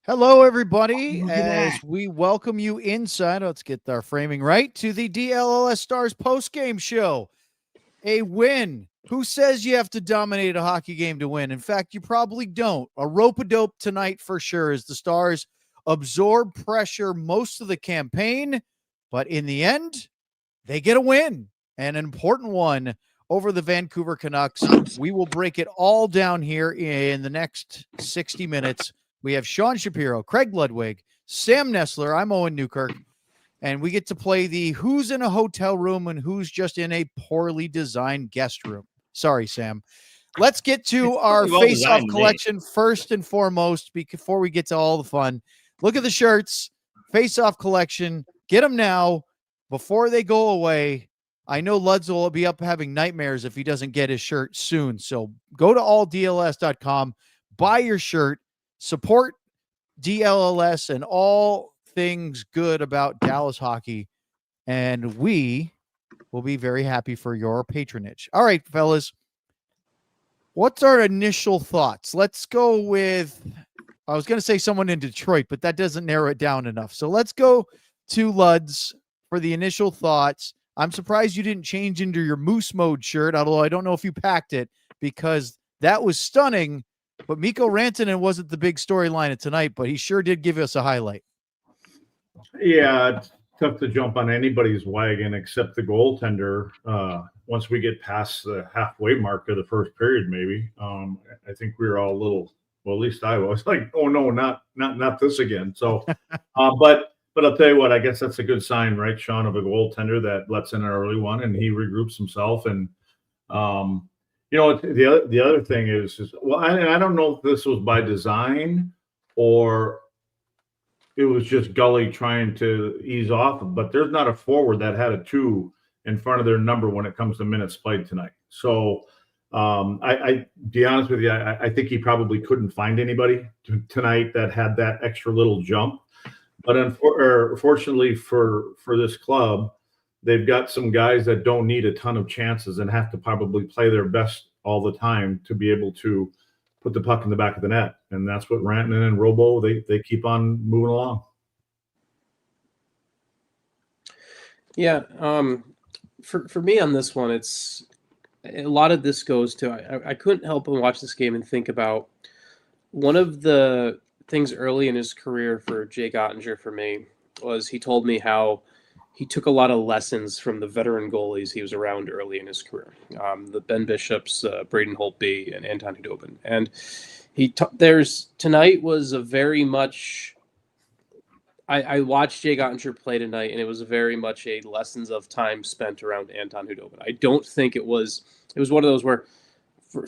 Hello, everybody. Look at As that. we welcome you inside, let's get our framing right, to the DLLS Stars postgame show. A win. Who says you have to dominate a hockey game to win? In fact, you probably don't. A rope-a-dope tonight for sure, as the Stars absorb pressure most of the campaign, but in the end, they get a win, and an important one over the Vancouver Canucks. We will break it all down here in the next 60 minutes. We have Sean Shapiro, Craig Ludwig, Sam Nestler. I'm Owen Newkirk, and we get to play the who's in a hotel room and who's just in a poorly designed guest room. Sorry, Sam. Let's get to our face-off collection first and foremost before we get to all the fun. Look at the shirts, face-off collection. Get them now before they go away. I know Luds will be up having nightmares if he doesn't get his shirt soon. So go to alldls.com, buy your shirt, support DLLS and all things good about Dallas hockey, and we will be very happy for your patronage. All right, fellas, what's our initial thoughts? Let's go with, I was going to say someone in Detroit, but that doesn't narrow it down enough. So let's go to Luds for the initial thoughts. I'm surprised you didn't change into your Moose Mode shirt, although I don't know if you packed it, because that was stunning. But Mikko Rantanen wasn't the big storyline of tonight, but he sure did give us a highlight. Yeah, it's tough to jump on anybody's wagon except the goaltender. Once we get past the halfway mark of the first period, maybe I think we were all a little. Well, at least I was like, oh no, not this again. So, but I'll tell you what, I guess that's a good sign, right, Sean, of a goaltender that lets in an early one and he regroups himself. And the other thing is well, I don't know if this was by design or it was just Gully trying to ease off, but there's not a forward that had a 2 in front of their number when it comes to minutes played tonight. So I be honest with you, I think he probably couldn't find anybody tonight that had that extra little jump. But unfortunately for this club, they've got some guys that don't need a ton of chances and have to probably play their best all the time to be able to put the puck in the back of the net. And that's what Rantanen and Robo, they keep on moving along. Yeah. For me on this one, it's a lot of this goes to, I couldn't help but watch this game and think about one of the things early in his career for Jake Oettinger for me was he told me how he took a lot of lessons from the veteran goalies he was around early in his career. The Ben Bishops, Braden Holtby, and Anton Hudobin. And tonight was a very much, I watched Jake Oettinger play tonight, and it was very much a lessons of time spent around Anton Hudobin. I don't think it was one of those where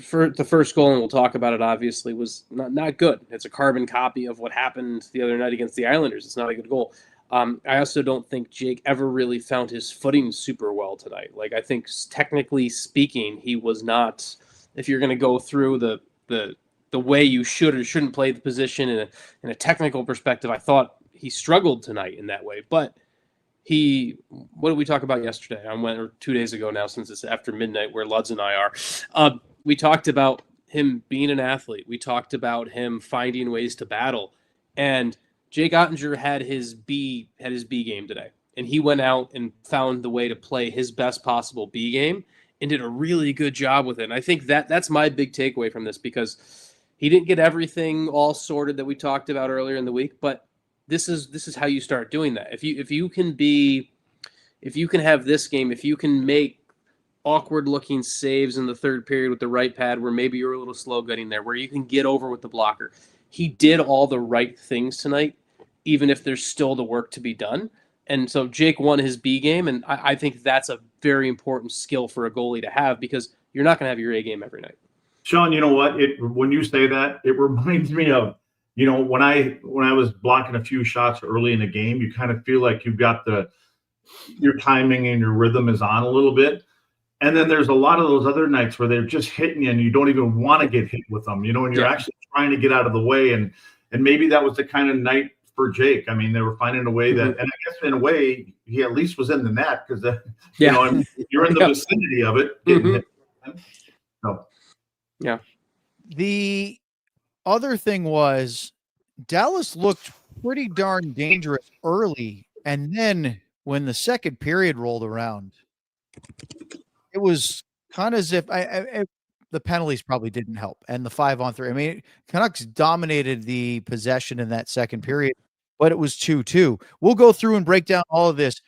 for the first goal, and we'll talk about it obviously, was not good. It's a carbon copy of what happened the other night against the Islanders. It's not a good goal. I also don't think Jake ever really found his footing super well tonight. Like, I think technically speaking, he was not, if you're going to go through the way you should or shouldn't play the position in a technical perspective, I thought he struggled tonight in that way. But what did we talk about yesterday? Or 2 days ago now, since it's after midnight where Luds and I are. We talked about him being an athlete. We talked about him finding ways to battle. And Jake Oettinger had his B game today. And he went out and found the way to play his best possible B game and did a really good job with it. And I think that's my big takeaway from this, because he didn't get everything all sorted that we talked about earlier in the week, but this is how you start doing that. If you can have this game, if you can make awkward looking saves in the third period with the right pad where maybe you're a little slow getting there, where you can get over with the blocker. He did all the right things tonight, even if there's still the work to be done. And so Jake won his B game, and I think that's a very important skill for a goalie to have, because you're not going to have your A game every night. Sean, you know what? When you say that, it reminds me of, when I was blocking a few shots early in the game, you kind of feel like you've got your timing and your rhythm is on a little bit. And then there's a lot of those other nights where they're just hitting you and you don't even want to get hit with them, and you're actually trying to get out of the way. And maybe that was the kind of night for Jake. I mean, they were finding a way that, and I guess in a way, he at least was in the net because, you're in the vicinity of it. So, yeah. The other thing was Dallas looked pretty darn dangerous early, and then when the second period rolled around, it was kind of as if the penalties probably didn't help, and the 5-on-3. I mean, Canucks dominated the possession in that second period, but it was 2-2. We'll go through and break down all of this.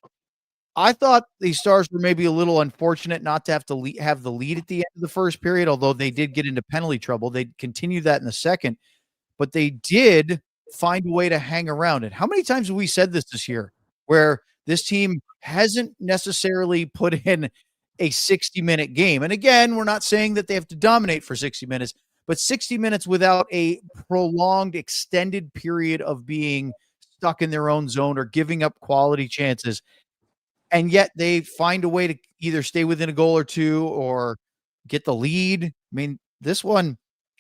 I thought the Stars were maybe a little unfortunate not to have to have the lead at the end of the first period, although they did get into penalty trouble. They continued that in the second, but they did find a way to hang around it. How many times have we said this year where this team hasn't necessarily put in a 60-minute game? And again, we're not saying that they have to dominate for 60 minutes, but 60 minutes without a prolonged, extended period of being stuck in their own zone or giving up quality chances. And yet they find a way to either stay within a goal or two or get the lead. I mean, this one,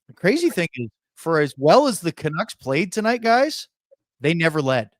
the crazy thing is, for as well as the Canucks played tonight, guys, they never led.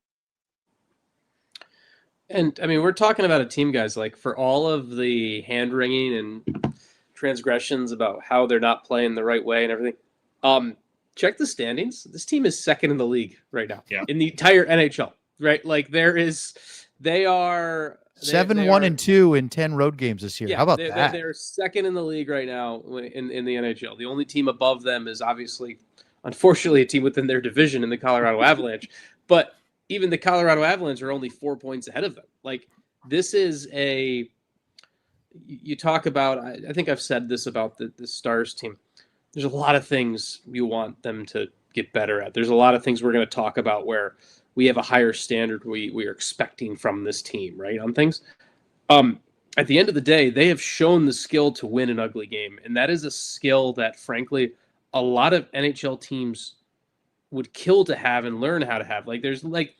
And I mean, we're talking about a team, guys, like for all of the hand-wringing and transgressions about how they're not playing the right way and everything. Check the standings. This team is second in the league right now in the entire NHL, right? Like they are 7-1-2 in 10 road games this year. Yeah, How about that? They're second in the league right now in the NHL. The only team above them is obviously, unfortunately, a team within their division in the Colorado Avalanche. But even the Colorado Avalanche are only 4 points ahead of them. Like, this is you talk about, I think I've said this about the Stars team. There's a lot of things you want them to get better at. There's a lot of things we're going to talk about where we have a higher standard we are expecting from this team, right, on things. At the end of the day, they have shown the skill to win an ugly game, and that is a skill that, frankly, a lot of NHL teams would kill to have and learn how to have. Like, there's like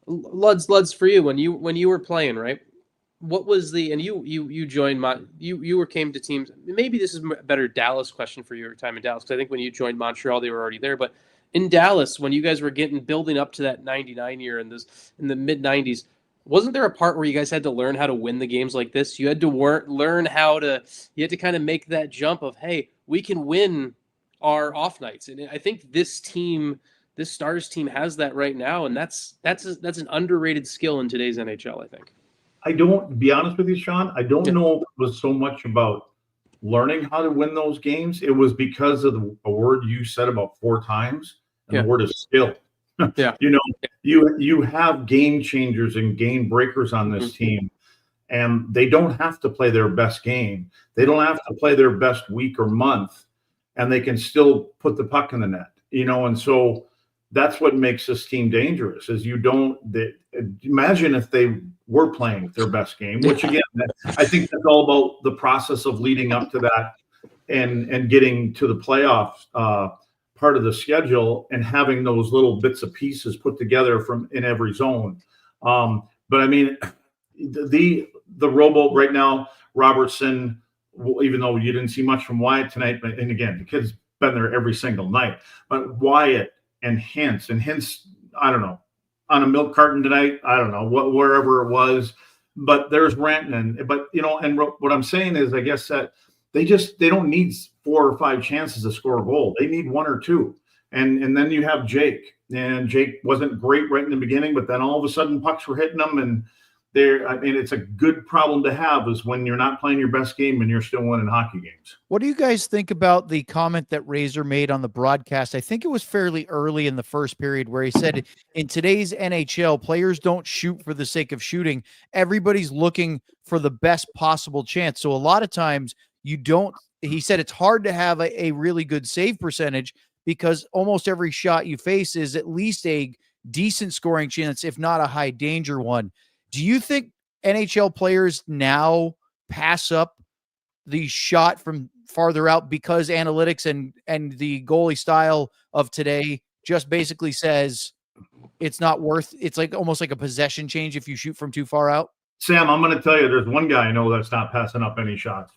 Luds for you when you were playing, right? What was and you joined you came to teams. Maybe this is a better Dallas question for your time in Dallas, because I think when you joined Montreal, they were already there, but in Dallas, when you guys were building up to that 99 year in the mid 90s, wasn't there a part where you guys had to learn how to win the games like this? You had to learn you had to kind of make that jump of, hey, we can win our off nights. And I think this Stars team has that right now. And that's an underrated skill in today's NHL, I think. To be honest with you, Sean, I don't know if it was so much about learning how to win those games. It was because of a word you said about 4 times, and the word is skill. Yeah. You have game changers and game breakers on this team, and they don't have to play their best game. They don't have to play their best week or month, and they can still put the puck in the net, and so that's what makes this team dangerous. Is imagine if they were playing their best game, which again, I think that's all about the process of leading up to that and getting to the playoffs part of the schedule and having those little bits of pieces put together from in every zone. But I mean, the rowboat right now, Robertson, even though you didn't see much from Wyatt tonight, and again, the kid's been there every single night, but Wyatt and Hintz, I don't know, on a milk carton tonight, I don't know, wherever it was, but there's Rantanen. But, and what I'm saying is, I guess that they don't need 4 or 5 chances to score a goal. They need 1 or 2. And then you have Jake, and Jake wasn't great right in the beginning, but then all of a sudden pucks were hitting them, and it's a good problem to have, is when you're not playing your best game and you're still winning hockey games. What do you guys think about the comment that Razor made on the broadcast? I think it was fairly early in the first period, where he said, in today's NHL, players don't shoot for the sake of shooting. Everybody's looking for the best possible chance. So a lot of times he said it's hard to have a really good save percentage, because almost every shot you face is at least a decent scoring chance, if not a high danger one. Do you think NHL players now pass up the shot from farther out because analytics and the goalie style of today just basically says it's not worth? It's like almost like a possession change if you shoot from too far out. Sam, I'm going to tell you, there's one guy I know that's not passing up any shots.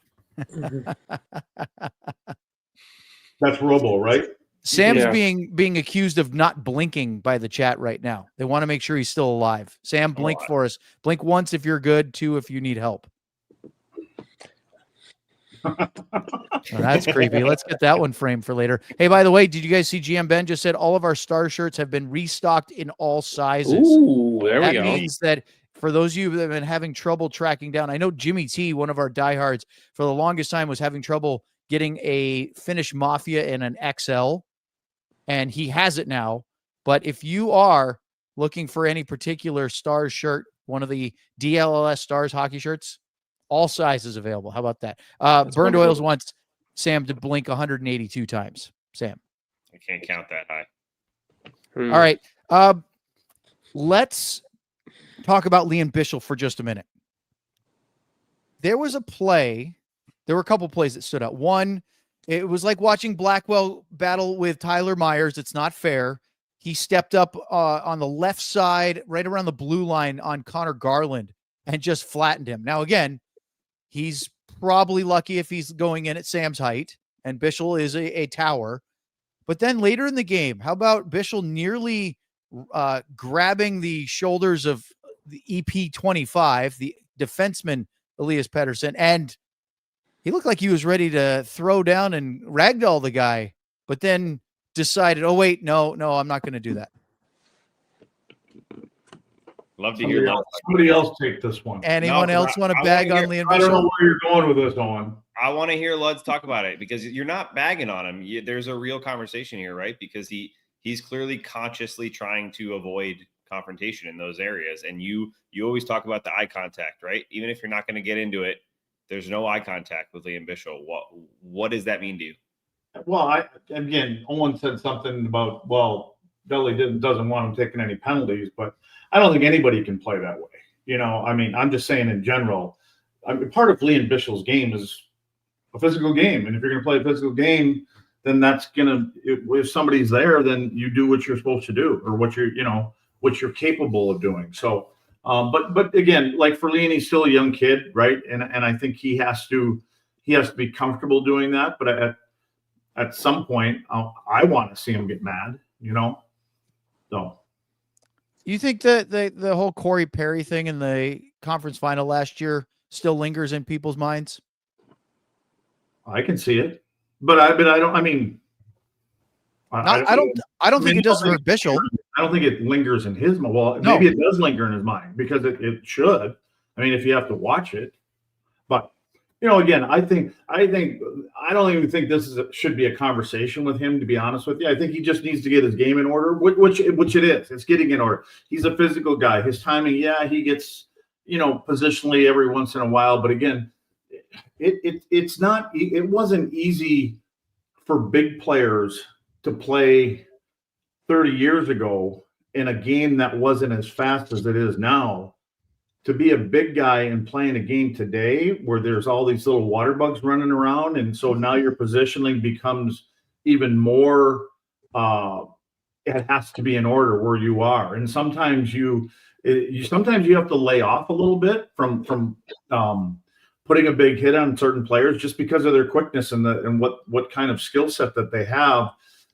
That's Robo, right? Sam's being accused of not blinking by the chat right now. They want to make sure he's still alive. Sam, blink for us. Blink once if you're good, 2 if you need help. Oh, that's creepy. Let's get that one framed for later. Hey, by the way, did you guys see GM Ben just said all of our star shirts have been restocked in all sizes? Ooh, there we That go. means that for those of you that have been having trouble tracking down, I know Jimmy T, one of our diehards, for the longest time was having trouble getting a Finnish Mafia in an XL, and he has it now. But if you are looking for any particular Stars shirt, one of the DLLS Stars hockey shirts, all sizes available. How about that? Burned Oils wants Sam to blink 182 times. Sam. I can't count that high. All right. Let's talk about Liam Bichsel for just a minute. There was a play. There were a couple plays that stood out. One, it was like watching Blackwell battle with Tyler Myers. It's not fair. He stepped up on the left side, right around the blue line on Connor Garland and just flattened him. Now, again, he's probably lucky if he's going in at Sam's height, and Bichsel is a tower. But then later in the game, how about Bichsel nearly grabbing the shoulders of the EP25, the defenseman Elias Petterson, and he looked like he was ready to throw down and ragdoll the guy, but then decided, oh, wait, no, I'm not going to do that. Love to hear somebody else take this one. Anyone else want to bag on Liam Bichsel? I don't know where you're going with this, Owen. I want to hear Luds talk about it because you're not bagging on him. There's a real conversation here, right? Because he's clearly consciously trying to avoid confrontation in those areas. And you always talk about the eye contact, right? Even if you're not going to get into it, there's no eye contact with Liam Bichsel. What does that mean to you? Well, again, Owen said something about, well, Dudley doesn't want him taking any penalties, but I don't think anybody can play that way. You know, I mean, I'm just saying in general, part of Liam Bichsel's game is a physical game. And if you're going to play a physical game, then that's going to, if somebody's there, then you do what you're supposed to do or what you're capable of doing. So, but again, like for Liam, he's still a young kid, right? And I think he has to be comfortable doing that. But at some point, I want to see him get mad, you know? So. You think that the whole Corey Perry thing in the conference final last year still lingers in people's minds? I can see it, but I don't. I mean, I don't think it does for Bichsel. I don't think it lingers in his mind. Well, maybe it does linger in his mind because it should. I mean, if you have to watch it, but you know, again, I don't even think this should be a conversation with him. To be honest with you, I think he just needs to get his game in order, which it is. It's getting in order. He's a physical guy. His timing, he gets positionally every once in a while, but again. It wasn't easy for big players to play 30 years ago in a game that wasn't as fast as it is now. To be a big guy and playing a game today where there's all these little water bugs running around, and so now your positioning becomes even more. It has to be in order where you are, and sometimes you have to lay off a little bit from putting a big hit on certain players just because of their quickness and what kind of skill set that they have.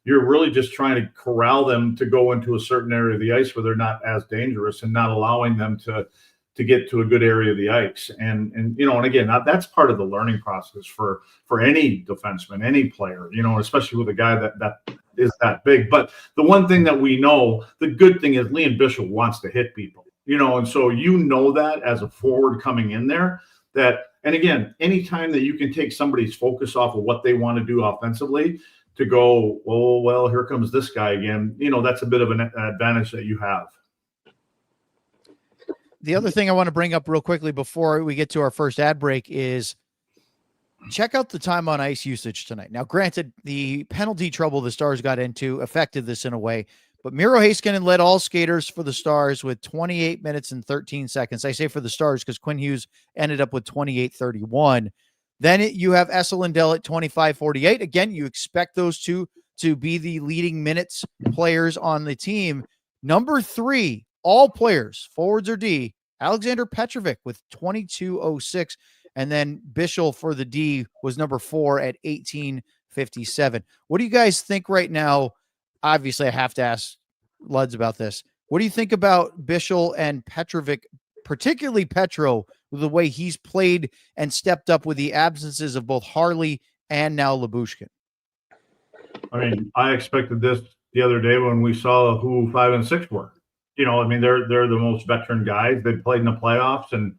You're really just trying to corral them to go into a certain area of the ice where they're not as dangerous and not allowing them to get to a good area of the ice. And again, that's part of the learning process for any defenseman, any player, especially with a guy that is that big. But the one thing that we know, the good thing is Liam Bichsel wants to hit people, and so that as a forward coming in there and again, anytime that you can take somebody's focus off of what they want to do offensively to go, oh, well, here comes this guy again, that's a bit of an advantage that you have. The other thing I want to bring up real quickly before we get to our first ad break is check out the time on ice usage tonight. Now, granted, the penalty trouble the Stars got into affected this in a way, but Miro Heiskanen led all skaters for the Stars with 28 minutes and 13 seconds. I say for the Stars because Quinn Hughes ended up with 28:31. Then you have Essa Lindell at 25:48. Again, you expect those two to be the leading minutes players on the team. Number 3, all players, forwards or D, Alexander Petrovic with 22:06. And then Bichsel for the D was number 4 at 18:57. What do you guys think right now? Obviously, I have to ask Luds about this. What do you think about Bichsel and Petrovic, particularly Petro, the way he's played and stepped up with the absences of both Harley and now Lyubushkin. I mean, I expected this the other day when we saw who 5 and 6 were. You know, I mean, they're the most veteran guys. They played in the playoffs, and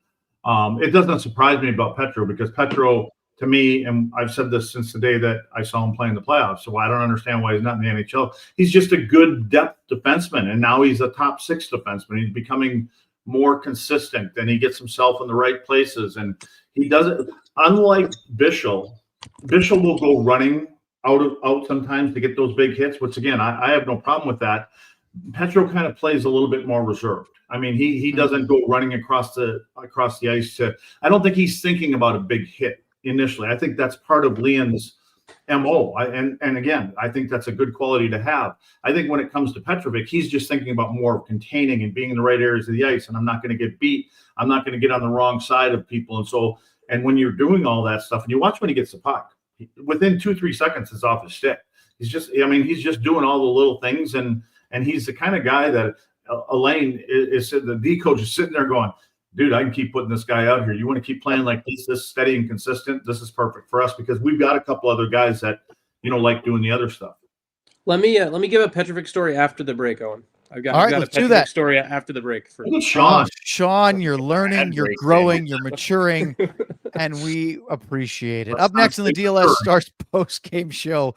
it doesn't surprise me about Petro, because Petro, to me, and I've said this since the day that I saw him play in the playoffs, so I don't understand why he's not in the NHL. He's just a good depth defenseman, and now he's a top 6 defenseman. He's becoming more consistent, and he gets himself in the right places, and he doesn't. Unlike Bischel will go running out sometimes to get those big hits, which again, I have no problem with that. Petro kind of plays a little bit more reserved. I mean, he doesn't go running across the ice I don't think he's thinking about a big hit initially. I think that's part of Leon's MO. And again, I think that's a good quality to have. I think when it comes to Petrovic, he's just thinking about more of containing and being in the right areas of the ice, and I'm not going to get beat. I'm not going to get on the wrong side of people. And when you're doing all that stuff, and you watch when he gets the puck, within 2-3 seconds, it's off his stick. He's just doing all the little things, and he's the kind of guy that Elaine is the D coach is sitting there going, dude, I can keep putting this guy out here. You want to keep playing like this steady and consistent? This is perfect for us, because we've got a couple other guys that, like doing the other stuff. Let me give a Petrovic story after the break, Owen. I've got a Petrovic story after the break. Sean, you're learning, you're growing, you're maturing, and we appreciate it. Up next in the DLS Stars post-game show,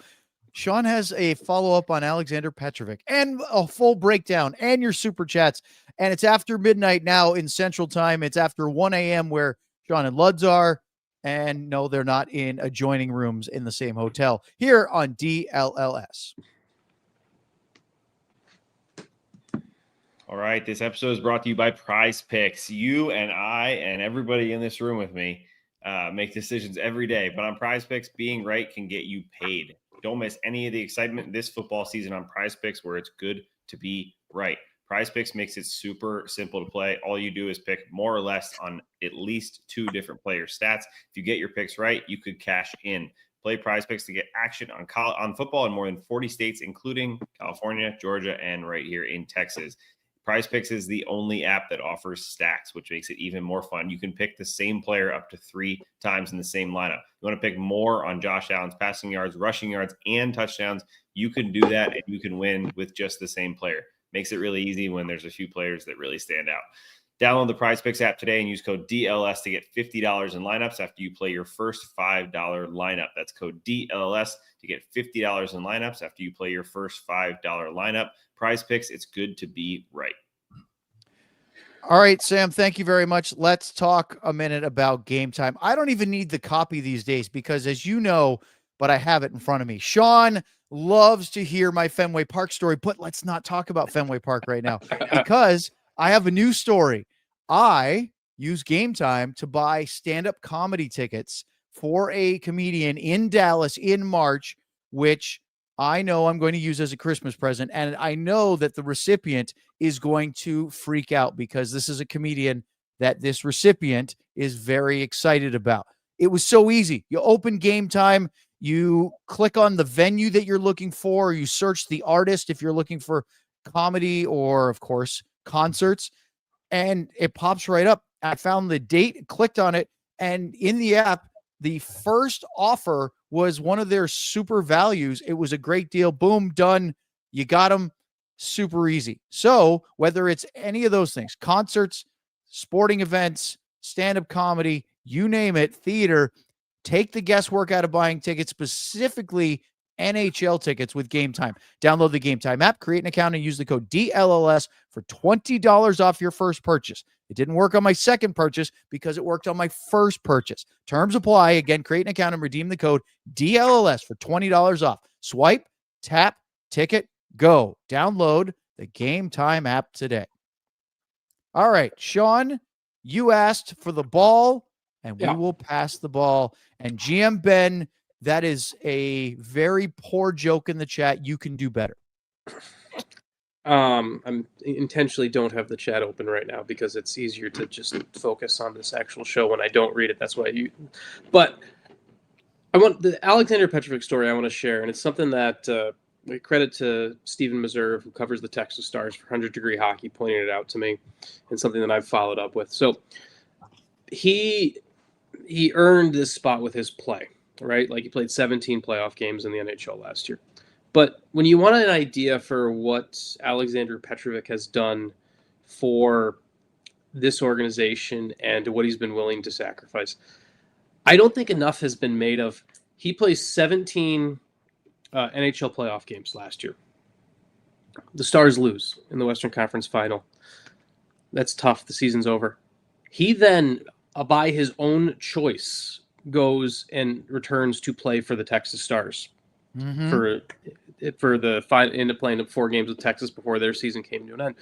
Sean has a follow-up on Alexander Petrovic and a full breakdown and your super chats. And it's after midnight now in Central Time. It's after 1 a.m. where Sean and Luds are. And no, they're not in adjoining rooms in the same hotel here on DLLS. All right, this episode is brought to you by Prize Picks. You and I and everybody in this room with me make decisions every day. But on Prize Picks, being right can get you paid. Don't miss any of the excitement this football season on Prize Picks, where it's good to be right. Prize Picks makes it super simple to play. All you do is pick more or less on at least 2 different player stats. If you get your picks right, you could cash in. Play Prize Picks to get action on football in more than 40 states, including California, Georgia, and right here in Texas. Prize Picks is the only app that offers stacks, which makes it even more fun. You can pick the same player up to 3 times in the same lineup. You want to pick more on Josh Allen's passing yards, rushing yards, and touchdowns. You can do that, and you can win with just the same player. Makes it really easy when there's a few players that really stand out. Download the Prize Picks app today and use code DLS to get $50 in lineups after you play your first $5 lineup. That's code DLS to get $50 in lineups after you play your first $5 lineup. Prize Picks, it's good to be right. All right, Sam, thank you very much. Let's talk a minute about Game Time. I don't even need the copy these days because, as you know, but I have it in front of me, Sean loves to hear my Fenway Park story, but let's not talk about Fenway Park right now because I have a new story. I use Game Time to buy stand-up comedy tickets for a comedian in Dallas in March, which I know I'm going to use as a Christmas present. And I know that the recipient is going to freak out because this is a comedian that this recipient is very excited about. It was so easy. You open Game Time, you click on the venue that you're looking for, you search the artist if you're looking for comedy or, of course, concerts, and it pops right up. I found the date, clicked on it, and in the app, the first offer was one of their super values. It was a great deal. Boom, done. You got them. Super easy. So whether it's any of those things, concerts, sporting events, stand-up comedy, you name it, theater, take the guesswork out of buying tickets, specifically NHL tickets with Game Time. Download the Game Time app, create an account, and use the code DLLS for $20 off your first purchase. It didn't work on my second purchase because it worked on my first purchase. Terms apply. Again, create an account and redeem the code DLLS for $20 off. Swipe, tap, ticket, go. Download the Game Time app today. All right, Sean, you asked for the ball, and we will pass the ball. And GM Ben, that is a very poor joke in the chat. You can do better. I'm intentionally don't have the chat open right now because it's easier to just focus on this actual show when I don't read it. That's why but I want the Alexander Petrovic story I want to share, and it's something that we credit to Stephen Meserve, who covers the Texas Stars for 100 Degree Hockey, pointing it out to me, and something that I've followed up with. So he earned this spot with his play. right? Like he played 17 playoff games in the NHL last year. But when you want an idea for what Alexander Petrovic has done for this organization and what he's been willing to sacrifice, I don't think enough has been made of. He plays 17 NHL playoff games last year. The Stars lose in the Western Conference Final. That's tough. The season's over. He then, by his own choice, goes and returns to play for the Texas Stars for the final, into playing 4 games with Texas before their season came to an end.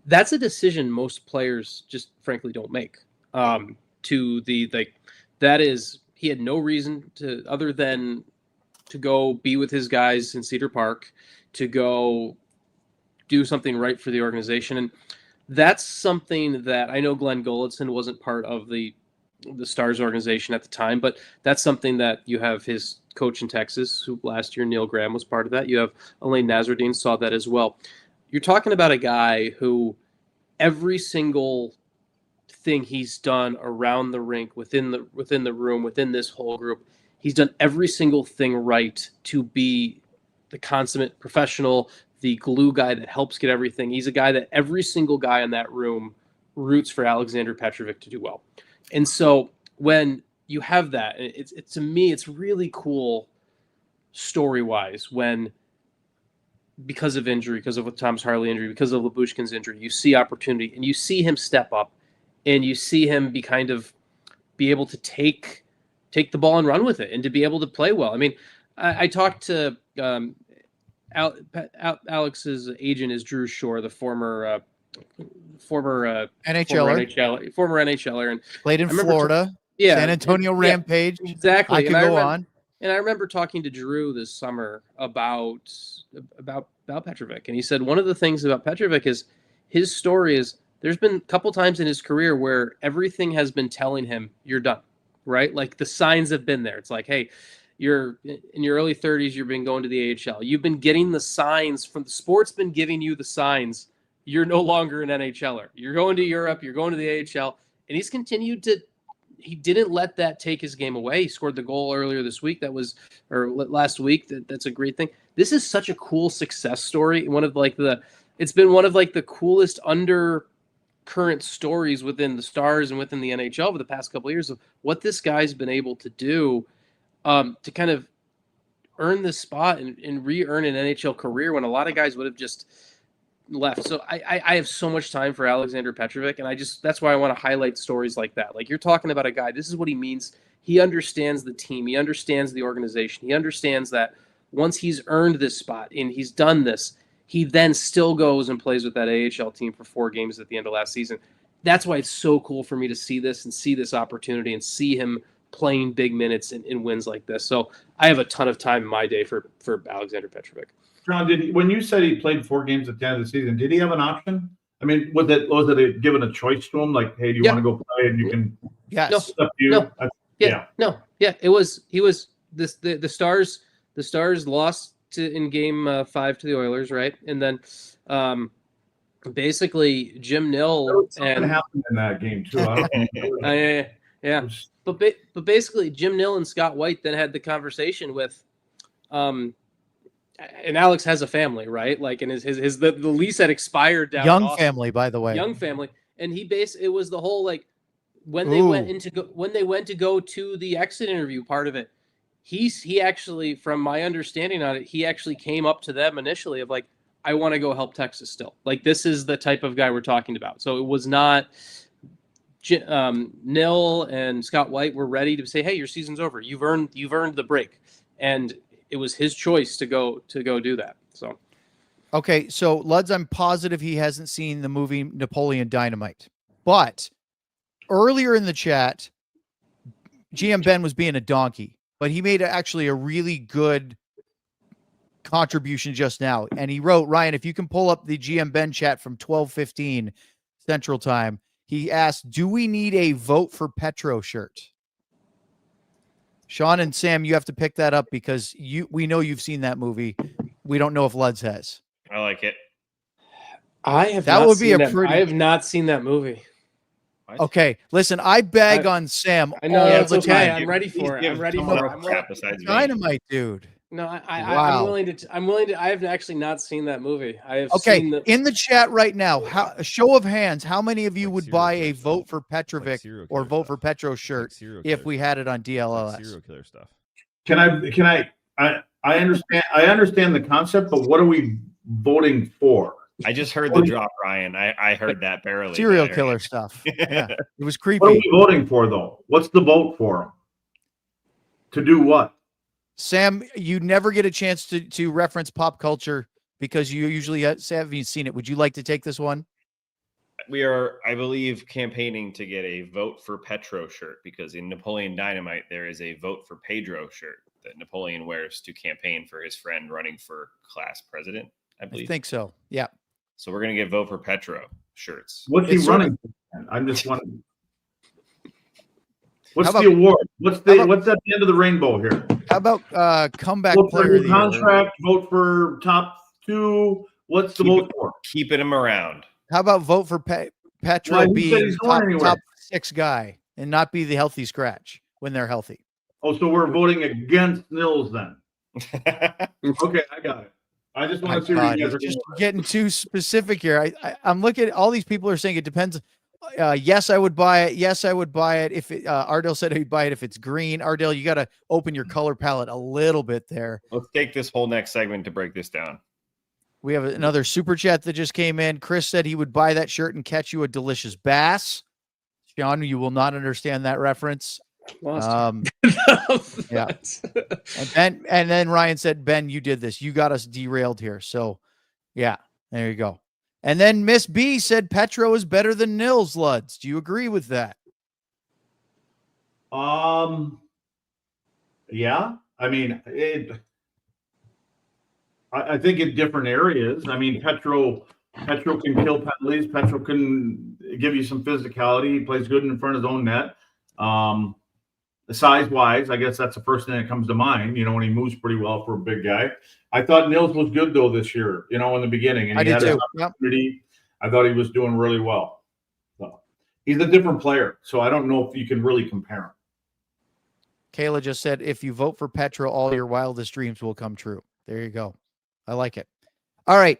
That's a decision most players just frankly don't make. He had no reason to, other than to go be with his guys in Cedar Park, to go do something right for the organization. And that's something that I know Glenn Golitzin wasn't part of the Stars organization at the time, but that's something that you have his coach in Texas, who last year, Neil Graham, was part of that. You have Alain Nasruddin saw that as well. You're talking about a guy who every single thing he's done around the rink, within the room, within this whole group, he's done every single thing right to be the consummate professional, the glue guy that helps get everything. He's a guy that every single guy in that room roots for Alexander Petrovic to do well. And so when you have that, it's to me, it's really cool story-wise when, because of injury, because of Thomas Harley injury, because of Lyubushkin's injury, you see opportunity and you see him step up and you see him be able to take the ball and run with it and to be able to play well. I mean, I talked to Alex's agent is Drew Shore, the former NHLer, and played in Florida. San Antonio Rampage. Exactly. I could go on. And I remember talking to Drew this summer about Petrovic, and he said one of the things about Petrovic is his story is there's been a couple times in his career where everything has been telling him you're done, right? Like the signs have been there. It's like, hey, you're in your early 30s, you've been going to the AHL. You've been getting the signs from the sport's been giving you the signs. You're no longer an NHLer. You're going to Europe. You're going to the AHL. And he's continued to, he didn't let that take his game away. He scored the goal earlier this week. Last week. That's a great thing. This is such a cool success story. It's been one of the coolest undercurrent stories within the Stars and within the NHL over the past couple of years of what this guy's been able to do to kind of earn this spot and re-earn an NHL career when a lot of guys would have just left. So I have so much time for Alexander Petrovic, and that's why I want to highlight stories like that. Like, you're talking about a guy, this is what he means. He understands the team. He understands the organization. He understands that once he's earned this spot and he's done this, he then still goes and plays with that AHL team for 4 games at the end of last season. That's why it's so cool for me to see this and see this opportunity and see him playing big minutes in wins like this. So I have a ton of time in my day for Alexander Petrovic. John, when you said he played 4 games at the end of the season, did he have an option? I mean, was it given a choice to him? Like, hey, do you want to go play? And you can. Yes. It was. He was this. The Stars. The Stars lost in Game 5 to the Oilers, right? And then, basically, Jim Nill and happened in that game too. I don't know. Yeah. But basically, Jim Nill and Scott White then had the conversation with, and Alex has a family, right? Like, and the lease had expired down. Young family, by the way. Young family, and it was the whole like when they went to go to the exit interview part of it. He actually, from my understanding on it, he actually came up to them initially of like, I want to go help Texas still. Like, this is the type of guy we're talking about. So it was not. Nill and Scott White were ready to say, "Hey, your season's over. You've earned the break," and it was his choice to go do that. So, okay, so Luds, I'm positive he hasn't seen the movie Napoleon Dynamite, but earlier in the chat, GM Ben was being a donkey, but he made actually a really good contribution just now, and he wrote, Ryan, if you can pull up the GM Ben chat from 12:15 Central Time. He asked, do we need a vote for Petro shirt? Sean and Sam, you have to pick that up because we know you've seen that movie. We don't know if Luds has. I like it. I have not seen that movie. Okay, listen, I bag on Sam. I know all it's the okay. time. I'm ready for it. I'm ready for it. Besides me. Dynamite, dude. No, I'm Wow. willing to. I'm willing to. I have actually not seen that movie. I have Okay, seen the. in the chat right now, a show of hands, how many of you Like would serial buy killer a stuff. vote for Like Petrovic serial or killer vote stuff. for Petro shirt if we had it on DLLS? Serial killer stuff. I understand the concept, but what are we voting for? I just heard the drop, Ryan. I heard that barely. Serial there. killer stuff. Yeah, it was What are creepy. we voting for, though? What's the vote for? To do what? Sam, you never get a chance to reference pop culture because you usually haven't seen it. Would you like to take this one? We are, I believe, campaigning to get a vote for Petro shirt because in Napoleon Dynamite, there is a vote for Pedro shirt that Napoleon wears to campaign for his friend running for class president, I I believe. think so. Yeah. So we're going to get vote for Petro shirts. What's he It's sort running for? I'm just wondering. What's How about- the award? What's how about- at the end of the rainbow here? How about comeback Vote for player of new the year? contract, vote for top 2. What's the vote for? Keeping him around. How about vote for Petro Why, who said being he's going anywhere? top 6 guy and not be the healthy scratch when they're healthy? Oh, so we're voting against Nils then. Okay, I got it. I just want to see what you guys are just doing. getting too specific here. I'm looking at all these people are saying it depends. Yes, I would buy it. Yes, I would buy it. If Ardell said he'd buy it if it's green. Ardell, you got to open your color palette a little bit there. Let's take this whole next segment to break this down. We have another super chat that just came in. Chris said he would buy that shirt and catch you a delicious bass. Sean, you will not understand that reference. Yeah. And then Ryan said, Ben, you did this. You got us derailed here. So yeah, there you go. And then Miss B said Petro is better than Nils Luds. Do you agree with that? Yeah. I mean, I think in different areas. I mean, Petro can kill penalties. Petro can give you some physicality. He plays good in front of his own net. Size-wise, I guess that's the first thing that comes to mind, when he moves pretty well for a big guy. I thought Nils was good, though, this year, in the beginning. And I did too. Yep. I thought he was doing really well. So, he's a different player, so I don't know if you can really compare him. Kayla just said, if you vote for Petro, all your wildest dreams will come true. There you go. I like it. All right.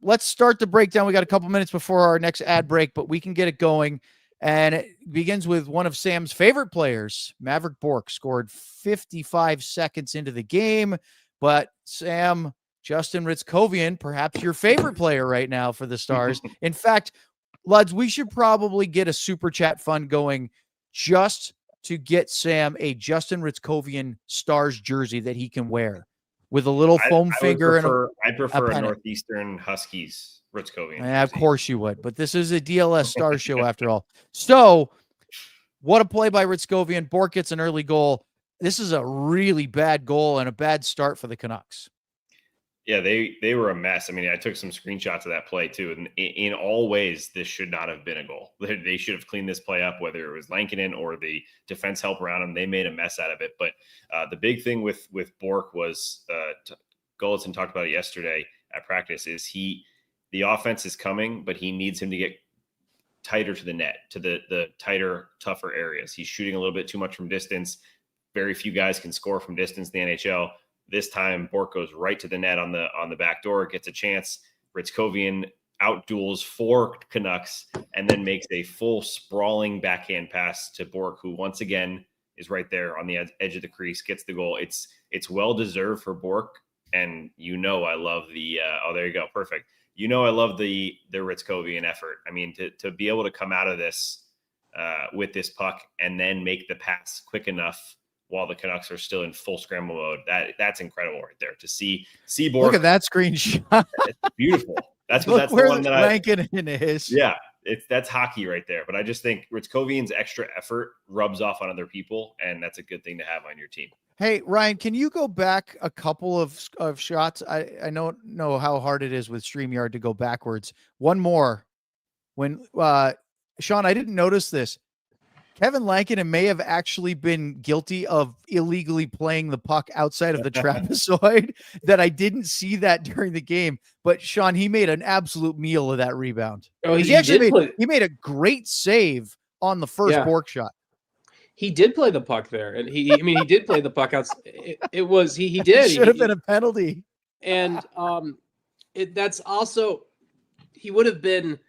Let's start the breakdown. We got a couple minutes before our next ad break, but we can get it going. And it begins with one of Sam's favorite players, Mavrik Bourque, scored 55 seconds into the game. But Sam, Justin Ritzkovian, perhaps your favorite player right now for the Stars. In fact, Luds, we should probably get a super chat fund going just to get Sam a Justin Ritzkovian Stars jersey that he can wear with a little foam figure. I prefer a pennant. Northeastern Huskies Ritzkovian. Yeah, of course you would, but this is a DLS Star show after all. So, what a play by Ritzkovian. Bourque gets an early goal. This is a really bad goal and a bad start for the Canucks. Yeah, they were a mess. I mean, I took some screenshots of that play too, and in all ways, this should not have been a goal. They should have cleaned this play up, whether it was Lankinen or the defense help around him. They made a mess out of it. But the big thing with Bourque was, Gulletson talked about it yesterday at practice, is the offense is coming, but he needs him to get tighter to the net, to the tighter, tougher areas. He's shooting a little bit too much from distance. Very few guys can score from distance in the NHL. This time, Bourque goes right to the net on the back door, gets a chance. Ritzkovian outduels 4 Canucks and then makes a full sprawling backhand pass to Bourque, who once again is right there on the edge of the crease, gets the goal. It's well deserved for Bourque, and I love the there you go, perfect. I love the Ritzkovian effort. I mean, to be able to come out of this with this puck and then make the pass quick enough while the Canucks are still in full scramble mode, that's incredible right there. To see Bourque. Look at that screenshot. It's beautiful. That's Look the where one the that ranking is. Yeah, that's hockey right there. But I just think Ritzkovian's extra effort rubs off on other people, and that's a good thing to have on your team. Hey, Ryan, can you go back a couple of shots? I don't know how hard it is with StreamYard to go backwards. One more. When Sean, I didn't notice this. Kevin Lankinen may have actually been guilty of illegally playing the puck outside of the trapezoid that I didn't see that during the game. But Sean, he made an absolute meal of that rebound. Oh, he made a great save on the first Bourque shot. He did play the puck there, and he did play the puck out. It was he did. It should have been a penalty. And that's also he would have been.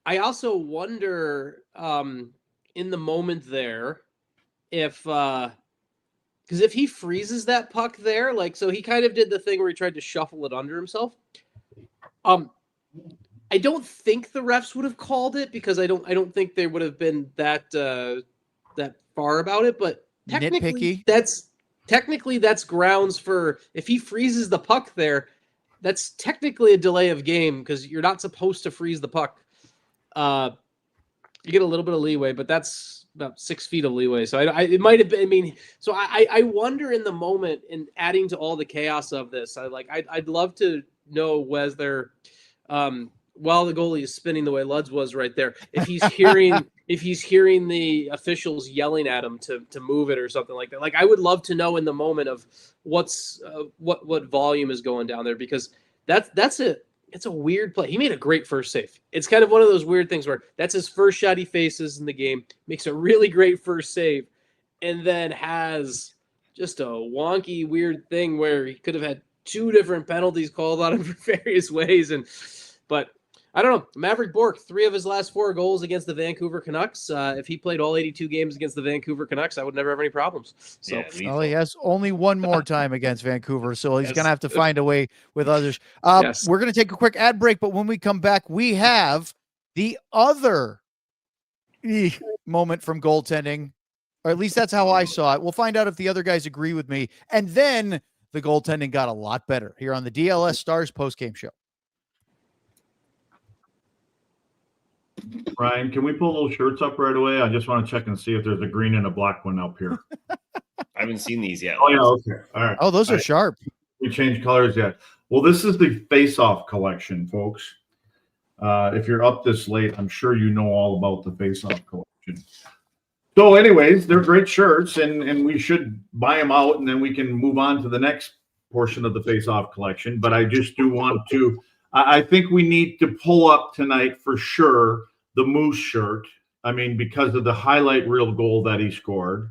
I also wonder in the moment there if because if he freezes that puck there, like so he kind of did the thing where he tried to shuffle it under himself. I don't think the refs would have called it because I don't think they would have been that far about it, but technically that's grounds for if he freezes the puck there, that's technically a delay of game because you're not supposed to freeze the puck. You get a little bit of leeway, but that's about 6 feet of leeway. So it might have been. I mean, so I wonder in the moment, and adding to all the chaos of this, I'd love to know whether while the goalie is spinning the way Luds was right there, if he's hearing the officials yelling at him to move it or something like that. Like I would love to know in the moment of what volume is going down there because it's a weird play. He made a great first save. It's kind of one of those weird things where that's his first shot he faces in the game, makes a really great first save, and then has just a wonky, weird thing where he could have had 2 different penalties called on him for various ways. But I don't know. Mavrik Bourque, 3 of his last 4 goals against the Vancouver Canucks. If he played all 82 games against the Vancouver Canucks, I would never have any problems. So, he has only one more time against Vancouver, so he's going to have to find a way with others. We're going to take a quick ad break, but when we come back, we have the other moment from goaltending, or at least that's how I saw it. We'll find out if the other guys agree with me. And then the goaltending got a lot better here on the DLS Stars postgame show. Ryan, can we pull those shirts up right away? I just want to check and see if there's a green and a black one up here. I haven't seen these yet. Oh, yeah, okay. All right. Oh, those are sharp. We changed colors yet. Well, this is the face-off collection, folks. If you're up this late, I'm sure you know all about the face-off collection. So anyways, they're great shirts, and we should buy them out, and then we can move on to the next portion of the face-off collection. But I just do want to – I think we need to pull up tonight for sure the Moose shirt. I mean, because of the highlight reel goal that he scored.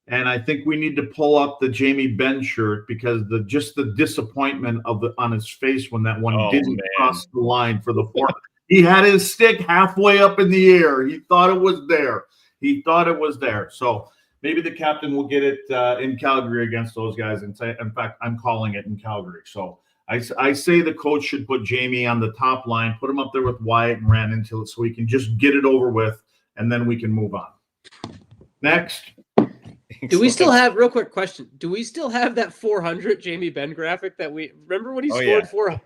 And I think we need to pull up the Jamie Benn shirt because the disappointment on his face when that one didn't cross the line for the fourth. He had his stick halfway up in the air. He thought it was there. So maybe the captain will get it in Calgary against those guys and say, in fact, I'm calling it in Calgary. So I say the coach should put Jamie on the top line, put him up there with Wyatt and Ran until it so we can just get it over with, and then we can move on. Next. Do we still have, real quick question, do we still have that 400 Jamie Benn graphic that we, remember when he scored 400?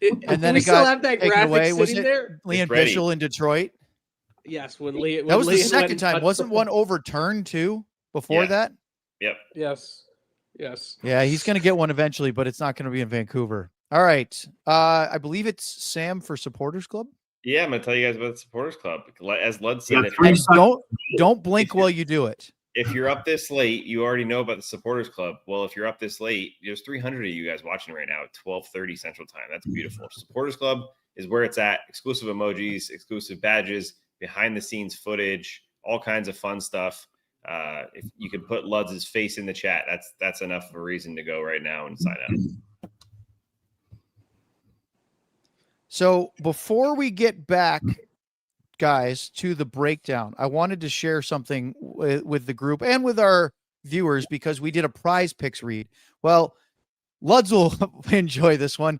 And then we still have that graphic away. Was sitting there? Liam Bichel in Detroit? Yes. When that was the second time. Wasn't one overturned too before that? Yep. Yes. Yeah, he's going to get one eventually, but it's not going to be in Vancouver. All right. I believe it's Sam for Supporters Club. Yeah, I'm going to tell you guys about the Supporters Club. As Lud said, don't blink while you do it. If you're up this late, you already know about the Supporters Club. Well, if you're up this late, there's 300 of you guys watching right now at 12:30 Central Time. That's beautiful. Supporters Club is where it's at. Exclusive emojis, exclusive badges, behind-the-scenes footage, all kinds of fun stuff. If you could put Luds' face in the chat, that's enough of a reason to go right now and sign up. So before we get back, guys, to the breakdown, I wanted to share something with the group and with our viewers because we did a prize picks read. Well, Luds will enjoy this one.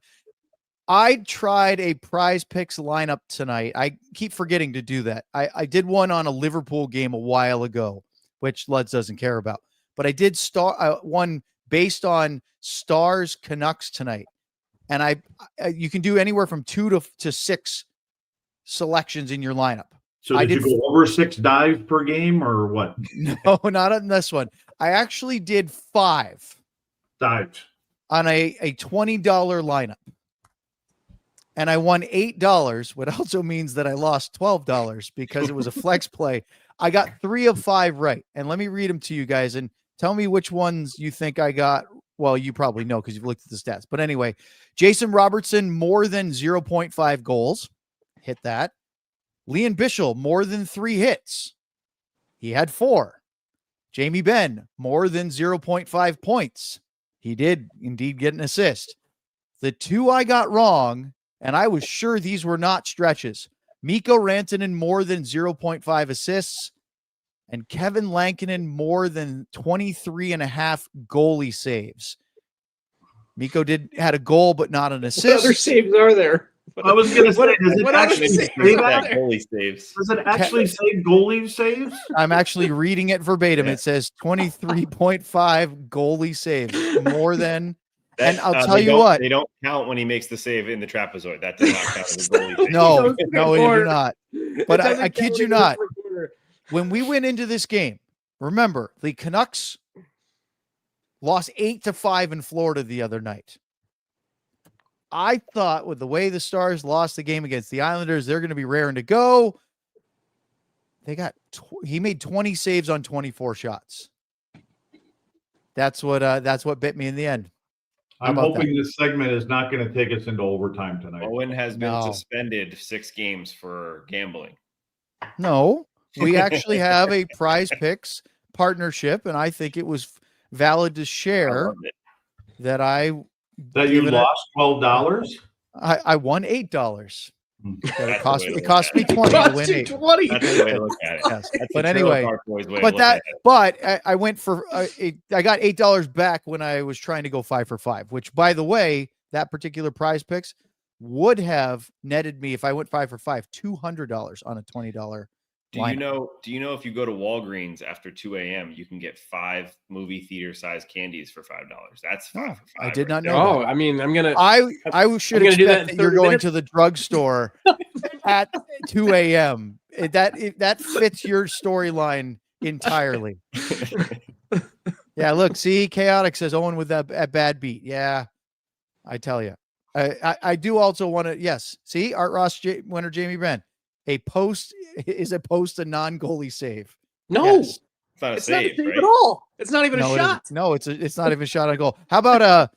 I tried a prize picks lineup tonight. I keep forgetting to do that. I did one on a Liverpool game a while ago, which Luds doesn't care about, but I did one based on Stars Canucks tonight. And you can do anywhere from 2 to 6 selections in your lineup. So did you go over 6 dives per game or what? No, not on this one. I actually did 5 dives on a $20 lineup. And I won $8, what also means that I lost $12 because it was a flex play. I got 3 of 5 right. And let me read them to you guys and tell me which ones you think I got. Well, you probably know because you've looked at the stats. But anyway, Jason Robertson, more than 0.5 goals. Hit that. Liam Bichel, more than 3 hits. He had 4. Jamie Benn, more than 0.5 points. He did indeed get an assist. The 2 I got wrong, and I was sure these were not stretches. Mikko Rantanen, more than 0.5 assists. And Kevin Lankinen, more than 23.5 goalie saves. Mikko had a goal, but not an assist. What other saves are there? I was going to say, does it actually say that that? goalie saves. Does it actually say goalie saves? I'm actually reading it verbatim. Yeah. It says 23.5 goalie saves, more than. And I'll tell they you don't- what. They don't count when he makes the save in the trapezoid. That does not count as a goalie save. No, Those no, it corner. do not. But It doesn't I kid count you when he goes not. for a corner. When we went into this game, remember, the Canucks lost 8-5 in Florida the other night. I thought with the way the Stars lost the game against the Islanders, they're going to be raring to go. They got he made 20 saves on 24 shots. That's what bit me in the end. How I'm about hoping this segment is not going to take us into overtime tonight. Owen has been No. suspended 6 games for gambling. No, we actually have a Prize Picks partnership, and I think it was valid to I share loved it. that That you given lost $12? I won $8. But That's it cost the way me to it cost me look 20 to Cost win you 8. 20. That's the way to look at it. Yes. That's But the anyway, Trailer Park Boys way to but look at it. I went for I got $8 back when I was trying to go 5 for 5, which, by the way, that particular Prize Picks would have netted me, if I went 5 for 5, $200 on a $20 Do you know if you go to Walgreens after 2 a.m., you can get 5 movie theater size candies for $5? That's 5 for 5. I did not right know there. that. Oh, I mean, I'm gonna. I should I'm gonna do that expect in that you're 30 going minutes. to the drugstore at 2 a.m. That fits your storyline entirely. Yeah, look, see, Chaotic says Owen with that at bad beat. Yeah, I tell you. I do also want to, yes, see, Art Ross winner Jamie Benn. A post a non-goalie save. No, Yes. It's not a it's not a save, save right? at all. It's not even No, a it shot. isn't. No, it's not even a shot on goal. How about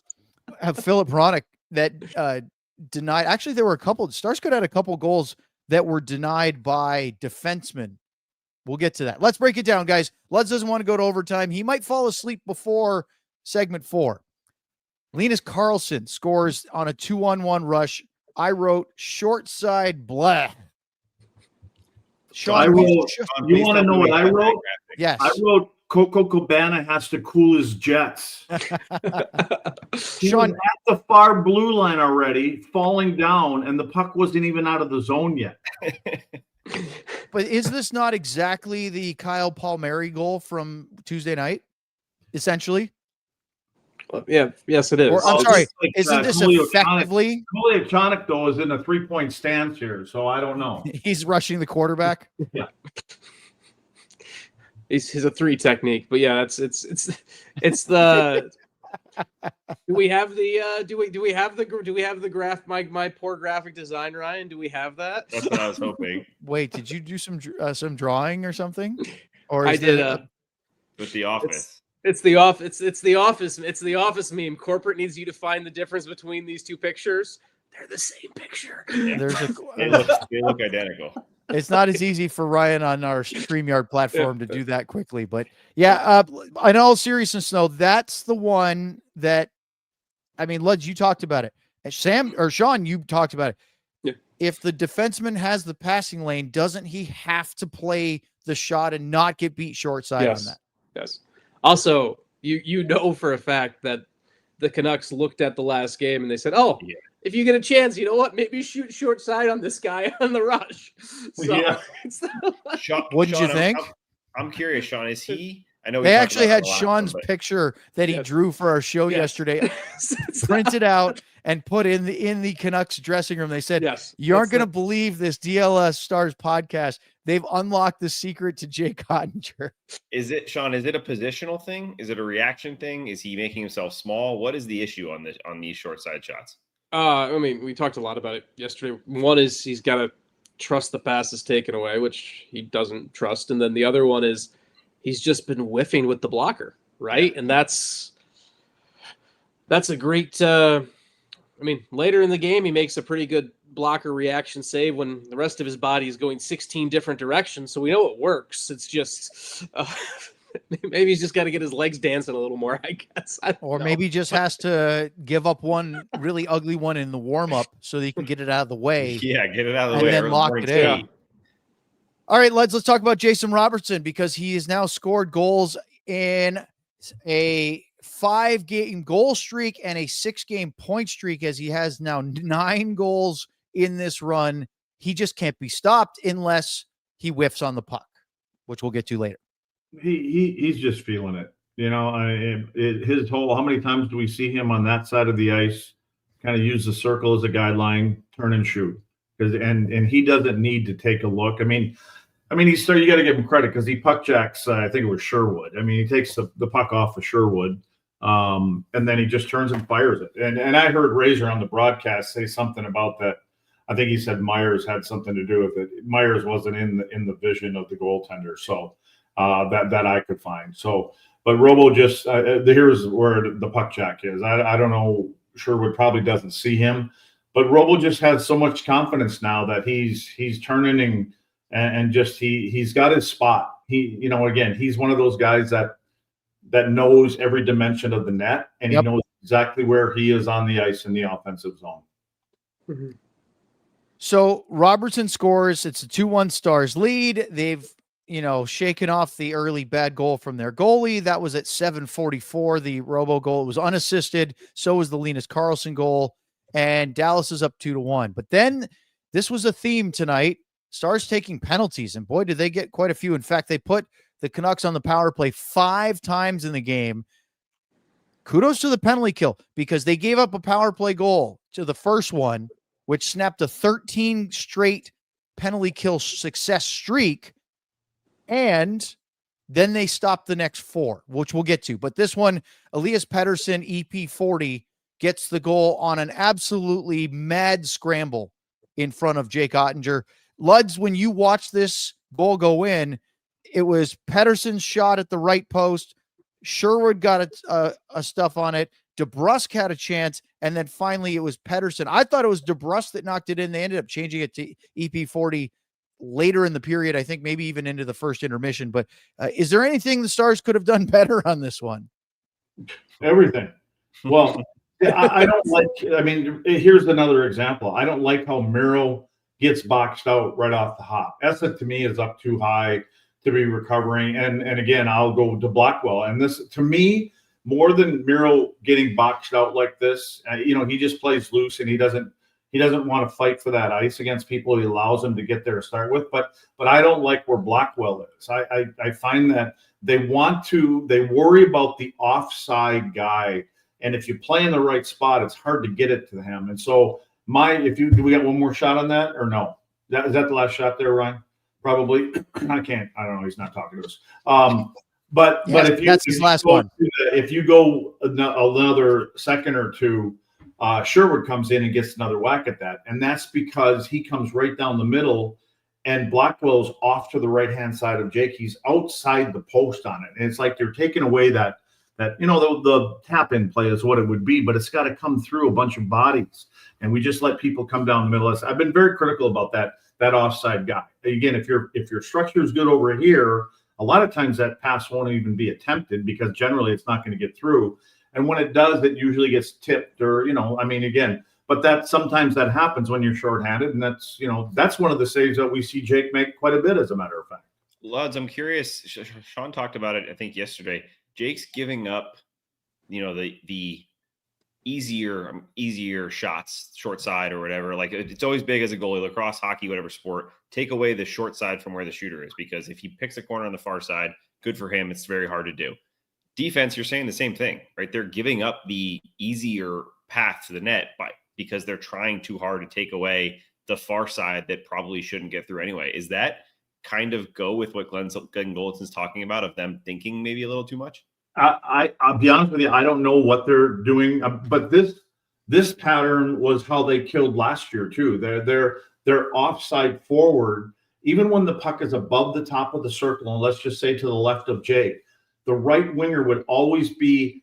have Philip Hronik that denied? Actually, there were a couple. Stars could have had a couple goals that were denied by defensemen. We'll get to that. Let's break it down, guys. Lutz doesn't want to go to overtime. He might fall asleep before segment 4. Linus Karlsson scores on a 2-on-1 rush. I wrote short side blah. I wrote, you want to know what I wrote? Yes. I wrote Coco Cabana has to cool his jets. He Sean, was at the far blue line already, falling down, and the puck wasn't even out of the zone yet. but is this not exactly the Kyle Palmieri goal from Tuesday night? Essentially? Yeah, yes, it is. Or I'm Oh, sorry, just like, isn't this Julio effectively Julio Chonic, though, is in a 3-point stance here, so I don't know. he's rushing the quarterback? He's a 3 technique, but yeah, it's the. Do we have the do we have the graph? My poor graphic design, Ryan. Do we have that? That's what I was hoping. Wait, did you do some drawing or something? Or I is did. With The Office. It's the office. It's the office. It's the office meme. Corporate needs you to find the difference between these 2 pictures. They're the same picture. Yeah. there's They look identical. it's not as easy for Ryan on our StreamYard platform to do that quickly, but yeah, in all seriousness, though, that's the one that, I mean, Ludge, you talked about it. Sam or Sean, you talked about it. Yeah. If the defenseman has the passing lane, doesn't he have to play the shot and not get beat short side on that? Yes. Also, you know for a fact that the Canucks looked at the last game and they said, "Oh, Yeah. if you get a chance, you know what? Maybe shoot short side on this guy on the rush." So, Yeah. Sean, Wouldn't you Sean, think? I'm curious, Sean. Is he? I know we They talked actually about it had a lot, Sean's but picture that he Yes. drew for our show Yes. yesterday, printed out and put in the Canucks dressing room. They said, yes, "You aren't that's going to believe this DLS Stars podcast. They've unlocked the secret to Jake Ottinger." Is it, Sean? Is it a positional thing? Is it a reaction thing? Is he making himself small? What is the issue on these short side shots? I mean, we talked a lot about it yesterday. One is he's got to trust the pass is taken away, which he doesn't trust. And then the other one is he's just been whiffing with the blocker, right? Yeah. And that's a great later in the game, he makes a pretty good blocker reaction save when the rest of his body is going 16 different directions. So we know it works. It's just maybe he's just got to get his legs dancing a little more, I guess. Or maybe he just has to give up one really ugly one in the warm-up so that he can get it out of the way. Yeah, get it out of the and way. And then lock it in. Yeah. All right, let's talk about Jason Robertson, because he has now scored goals in a 5-game goal streak and a 6-game point streak, as he has now 9 goals in this run. He just can't be stopped unless he whiffs on the puck, which we'll get to later. He's just feeling it. His whole, how many times do we see him on that side of the ice kind of use the circle as a guideline, turn and shoot? And he doesn't need to take a look. You got to give him credit because he puck jacks, I think it was Sherwood. He takes the puck off of Sherwood, and then he just turns and fires it. And I heard Razor on the broadcast say something about that. I think he said Myers had something to do with it. Myers wasn't in the vision of the goaltender, so that I could find. So, but Robo just here's where the puck jack is. I don't know. Sherwood probably doesn't see him, but Robo just has so much confidence now that he's turning and just he's got his spot. Again, he's one of those guys that knows every dimension of the net, and he knows exactly where he is on the ice in the offensive zone. Mm-hmm. So Robertson scores. It's a 2-1 Stars lead. They've, shaken off the early bad goal from their goalie. That was at 7:44. The Robo goal was unassisted. So was the Linus Karlsson goal. And Dallas is up 2-1. But then this was a theme tonight. Stars taking penalties. And boy, did they get quite a few. In fact, they put the Canucks on the power play 5 times in the game. Kudos to the penalty kill, because they gave up a power play goal to the first one, which snapped a 13 straight penalty kill success streak. And then they stopped the next 4, which we'll get to. But this one, Elias Petterson, EP40, gets the goal on an absolutely mad scramble in front of Jake Oettinger. Luds, when you watch this goal in, it was Pettersson's shot at the right post. Sherwood got a stuff on it. DeBrusk had a chance, and then finally it was Petterson. I thought it was DeBrusk that knocked it in. They ended up changing it to EP40 later in the period, I think maybe even into the first intermission. But is there anything the Stars could have done better on this one? Everything. Well, I don't like, here's another example. I don't like how Miro gets boxed out right off the hop. Essa, to me, is up too high to be recovering. And again, I'll go to Blackwell. And this, to me, more than Miro getting boxed out like this, he just plays loose, and he doesn't want to fight for that ice against people. He allows them to get there to start with. But I don't like where Blackwell is. I find that they worry about the offside guy. And if you play in the right spot, it's hard to get it to him. And so do we got one more shot on that or no? Is that the last shot there, Ryan? Probably. I don't know. He's not talking to us. But that's his last one. If you go another second or two, Sherwood comes in and gets another whack at that. And that's because he comes right down the middle, and Blackwell's off to the right-hand side of Jake. He's outside the post on it. And it's like they're taking away that the tap-in play is what it would be, but it's got to come through a bunch of bodies. And we just let people come down the middle. I've been very critical about that offside guy. Again, if your structure is good over here, a lot of times that pass won't even be attempted because generally it's not going to get through. And when it does, it usually gets tipped but sometimes that happens when you're shorthanded. And that's one of the saves that we see Jake make quite a bit, as a matter of fact. Luds, I'm curious. Sean talked about it, I think, yesterday. Jake's giving up, the easier shots, short side or whatever. Like, it's always big as a goalie, lacrosse, hockey, whatever sport. Take away the short side from where the shooter is, because if he picks a corner on the far side, good for him. It's very hard to do. Defense, you're saying the same thing, right? They're giving up the easier path to the net because they're trying too hard to take away the far side that probably shouldn't get through anyway. Is that kind of go with what Glenn Goldson's talking about, of them thinking maybe a little too much? I'll be honest with you. I don't know what they're doing, but this pattern was how they killed last year too. they're offside forward, even when the puck is above the top of the circle, and let's just say to the left of Jake, the right winger would always be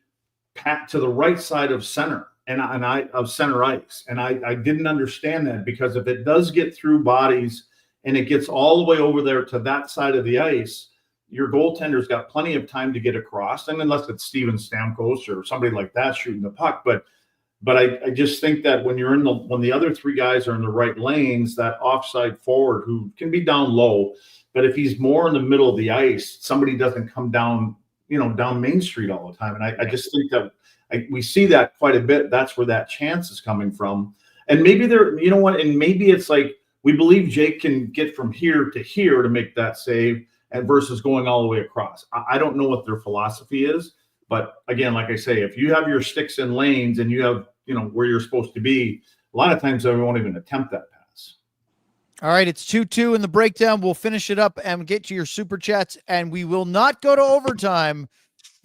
to the right side of center of center ice. And I didn't understand that, because if it does get through bodies and it gets all the way over there to that side of the ice, your goaltender's got plenty of time to get across. And unless it's Steven Stamkos or somebody like that shooting the puck, but I just think that when the other three guys are in the right lanes, that offside forward who can be down low, but if he's more in the middle of the ice, somebody doesn't come down, down Main Street all the time. And I just think that we see that quite a bit. That's where that chance is coming from. And maybe and maybe it's like, we believe Jake can get from here to make that save, and versus going all the way across. I don't know what their philosophy is, but again, like I say, if you have your sticks in lanes and you have, where you're supposed to be, a lot of times they won't even attempt that pass. All right, it's 2-2 in the breakdown. We'll finish it up and get to your super chats, and we will not go to overtime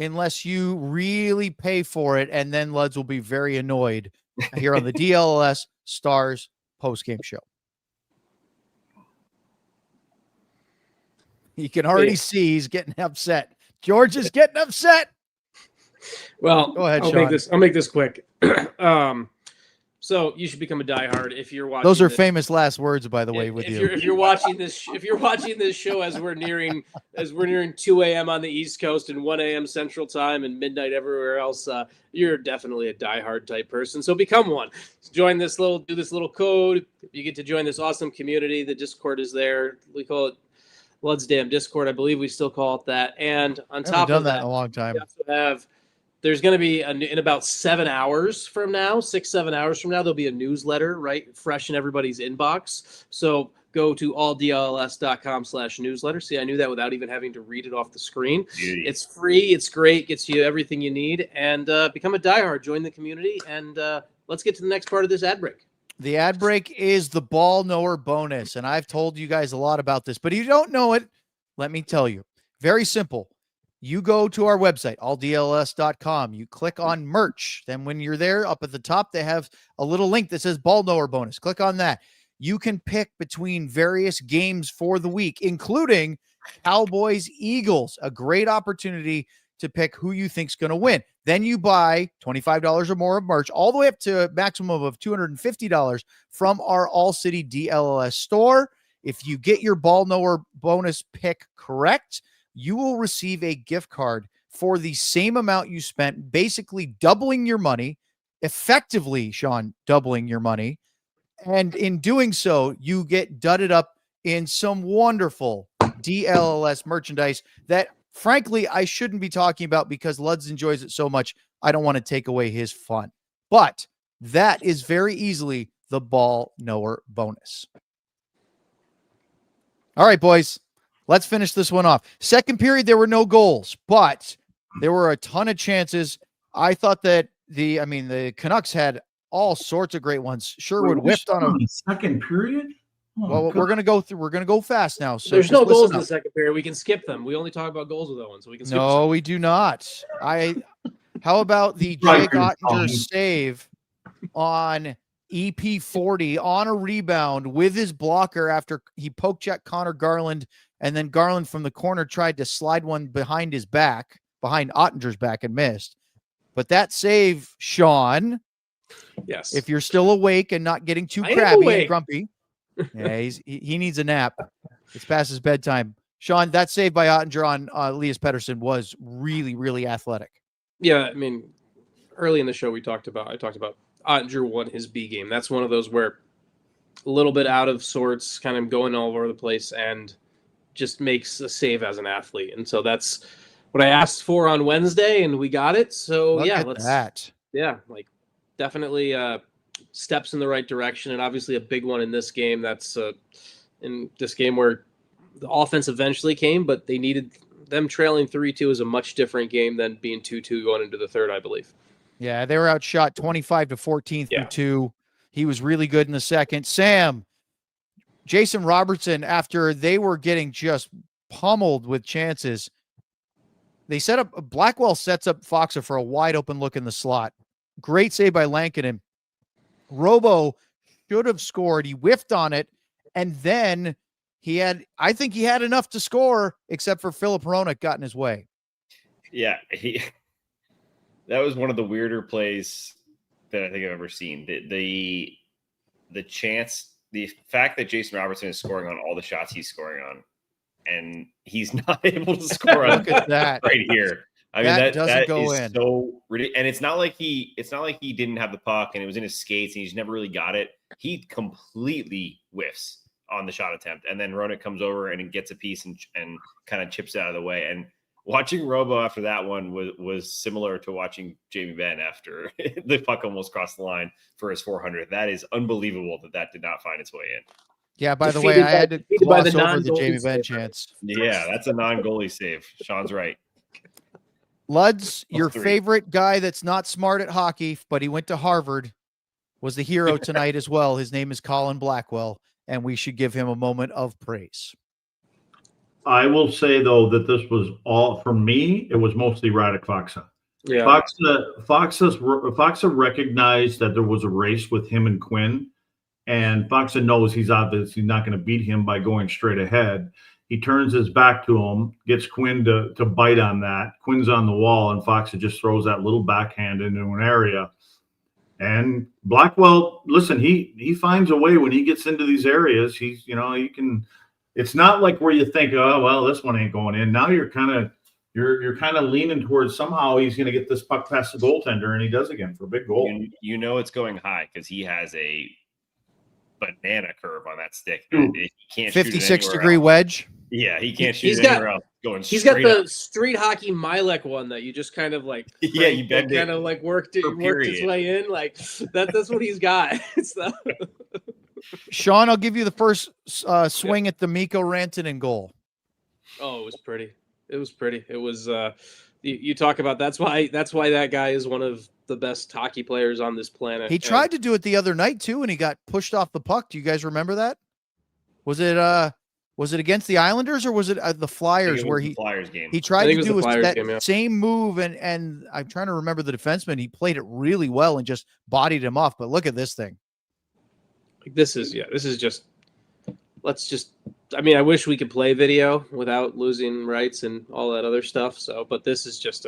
unless you really pay for it, and then Luds will be very annoyed here on the DLLS Stars postgame show. You can already see he's getting upset. George is getting upset. Well, go ahead, I'll Sean. make this quick. So you should become a diehard if you're watching. Those are famous last words, by the way, with you. If you're watching this show as we're nearing 2 a.m. on the East Coast and 1 a.m. Central Time and midnight everywhere else, you're definitely a diehard type person. So become one. Do this little code. You get to join this awesome community. The Discord is there. We call it Blood's Damn Discord. I believe we still call it that. And on top of that, in a long time. There's going to be in about 7 hours from now, 6-7 hours from now, there'll be a newsletter, right, fresh in everybody's inbox. So go to alldls.com/newsletter. See, I knew that without even having to read it off the screen. Beauty. It's free. It's great. Gets you everything you need. And become a diehard. Join the community. And let's get to the next part of this ad break. The ad break is the ball knower bonus. And I've told you guys a lot about this, but if you don't know it, let me tell you. Very simple. You go to our website, alldls.com. You click on merch. Then when you're there, up at the top, they have a little link that says ball knower bonus. Click on that. You can pick between various games for the week, including Cowboys, Eagles, a great opportunity to pick who you think's going to win. Then you buy $25 or more of merch, all the way up to a maximum of $250 from our All City DLLS store. If you get your ball knower bonus pick correct, you will receive a gift card for the same amount you spent, basically doubling your money, effectively, Sean, doubling your money. And in doing so, you get dudded up in some wonderful DLLS merchandise that, frankly, I shouldn't be talking about because Luds enjoys it so much. I don't want to take away his fun. But that is very easily the ball knower bonus. All right, boys. Let's finish this one off. Second period, there were no goals, but there were a ton of chances. I thought that the Canucks had all sorts of great ones. Sherwood whiffed on a second period. Well, we're gonna go through. We're gonna go fast now. So there's no goals in the second period. We can skip them. We only talk about goals with that one, so we can. Skip no, we do not. How about the Jake Oettinger save on EP40 on a rebound with his blocker after he poke checked Connor Garland, and then Garland from the corner tried to slide one behind his back, behind Ottinger's back, and missed. But that save, Sean, yes, if you're still awake and not getting too crabby and grumpy, yeah, he needs a nap. It's past his bedtime. Sean, that save by Oettinger on Elias Petterson was really, really athletic. Yeah, I mean, early in the show I talked about Oettinger won his B game. That's one of those where a little bit out of sorts, kind of going all over the place, and just makes a save as an athlete. And so that's what I asked for on Wednesday, and we got it. So definitely steps in the right direction, and obviously a big one in this game. That's in this game where the offense eventually came, but they needed them trailing 3-2 is a much different game than being 2-2 going into the third, I believe. Yeah, they were outshot 25-14 through 2. He was really good in the second. Sam, Jason Robertson, after they were getting just pummeled with chances, they set up Blackwell sets up Foxa for a wide open look in the slot. Great save by Lankinen. Robo should have scored. He whiffed on it, And then I think he had enough to score, except for Filip Hronek got in his way. Yeah, that was one of the weirder plays that I think I've ever seen. The fact that Jason Robertson is scoring on all the shots he's scoring on, and he's not able to score on Look at that right here. I mean, that doesn't that go is in. so ridiculous. And it's not like he didn't have the puck and it was in his skates and he's never really got it. He completely whiffs on the shot attempt, and then Hronek comes over and gets a piece and kind of chips it out of the way. And watching Robo after that one was similar to watching Jamie Benn after the puck almost crossed the line for his 400th. That is unbelievable that did not find its way in. Yeah, by the way, I had to gloss over the Jamie Benn save. chance. Yeah, that's a non-goalie save. Sean's right. Luds, your 3. favorite guy that's not smart at hockey, but he went to Harvard, was the hero tonight as well. His name is Colin Blackwell, and we should give him a moment of praise. I will say, though, that this was all, for me, it was mostly Radek Faksa. Yeah. Faksa recognized that there was a race with him and Quinn, and Faksa knows he's obviously not going to beat him by going straight ahead. He turns his back to him, gets Quinn to bite on that. Quinn's on the wall, and Faksa just throws that little backhand into an area. And Blackwell, listen, he finds a way when he gets into these areas. He can. It's not like where you think, oh well, this one ain't going in. Now you're kind of leaning towards somehow he's going to get this puck past the goaltender, and he does again for a big goal. You know it's going high because he has a banana curve on that stick. He can't 56-degree wedge. Yeah, he can't shoot anywhere else. He's got the street hockey Milek one that you just kind of like. Yeah, you bend it. Kind of like worked his way in. Like that's what he's got. Sean, I'll give you the first swing at the Mikko Rantanen goal. Oh, it was pretty. It was. You talk about that's why that guy is one of the best hockey players on this planet. He tried to do it the other night too, and he got pushed off the puck. Do you guys remember that? Was it against the Islanders or was it the Flyers where the Flyers game? He tried to do that same move, and I'm trying to remember the defenseman. He played it really well and just bodied him off. But look at this thing. This is just. Let's just. I mean, I wish we could play video without losing rights and all that other stuff. So, but this is just